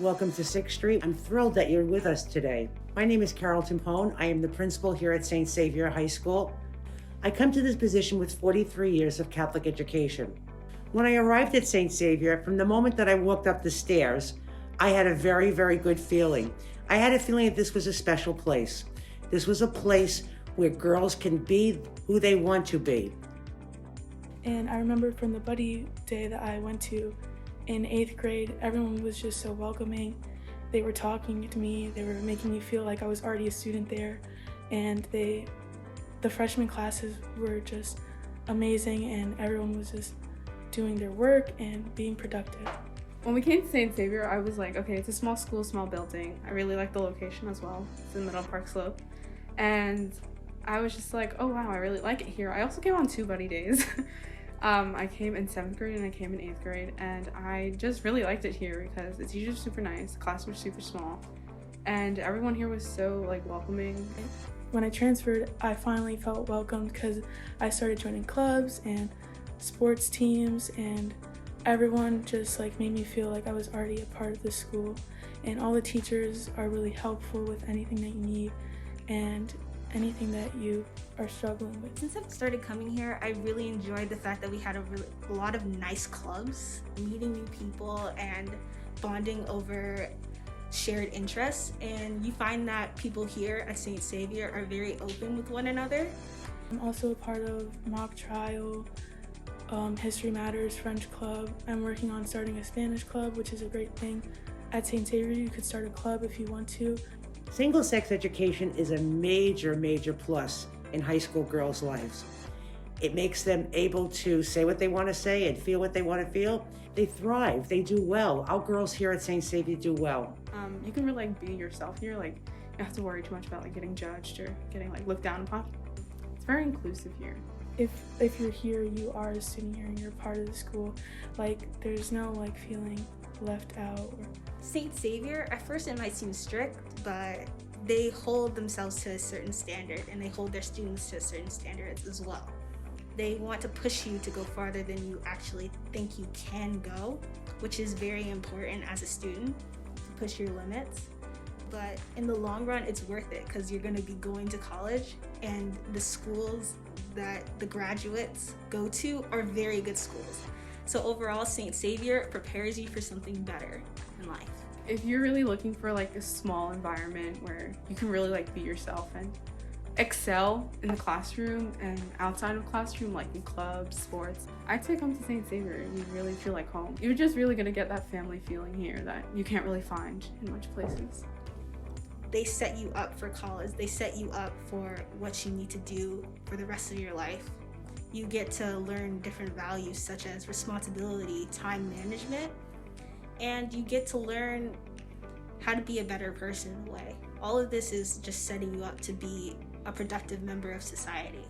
Welcome to 6th Street. I'm thrilled that you're with us today. My name is Carol Timpone. I am the principal here at St. Xavier High School. I come to this position with 43 years of Catholic education. When I arrived at St. Xavier, from the moment that I walked up the stairs, I had a very, very good feeling. I had a feeling that this was a special place. This was a place where girls can be who they want to be. And I remember from the buddy day that I went to in 8th grade, everyone was just so welcoming. They were talking to me, they were making me feel like I was already a student there, and the freshman classes were just amazing, and everyone was just doing their work and being productive. When we came to St. Xavier, I was like, okay, it's a small school, small building. I really like the location as well. It's in Middle Park Slope. And I was just like, oh wow, I really like it here. I also came on 2 buddy days. I came in 7th grade and I came in 8th grade, and I just really liked it here because the teachers are super nice, the classes were super small, and everyone here was so welcoming. When I transferred, I finally felt welcomed because I started joining clubs and sports teams, and everyone just made me feel like I was already a part of the school, and all the teachers are really helpful with anything that you need and anything that you are struggling with. Since I've started coming here, I really enjoyed the fact that we had a lot of nice clubs, meeting new people and bonding over shared interests. And you find that people here at St. Xavier are very open with one another. I'm also a part of mock trial, History Matters, French club. I'm working on starting a Spanish club, which is a great thing. At St. Xavier, you could start a club if you want to. Single-sex education is a major, major plus in high school girls' lives. It makes them able to say what they want to say and feel what they want to feel. They thrive, they do well. Our girls here at St. Xavier do well. You can really be yourself here. You don't have to worry too much about getting judged or getting looked down upon. It's very inclusive here. If you're here, you are a student here and you're part of the school. There's no feeling left out. St. Xavier, at first it might seem strict, but they hold themselves to a certain standard and they hold their students to a certain standard as well. They want to push you to go farther than you actually think you can go, which is very important as a student, to push your limits. But in the long run, it's worth it because you're going to be going to college, and the schools that the graduates go to are very good schools. So overall, St. Xavier prepares you for something better in life. If you're really looking for a small environment where you can really be yourself and excel in the classroom and outside of classroom, in clubs, sports, I'd say come to St. Xavier. You really feel like home. You're just really gonna get that family feeling here that you can't really find in much places. They set you up for college. They set you up for what you need to do for the rest of your life. You get to learn different values such as responsibility, time management, and you get to learn how to be a better person in a way. All of this is just setting you up to be a productive member of society.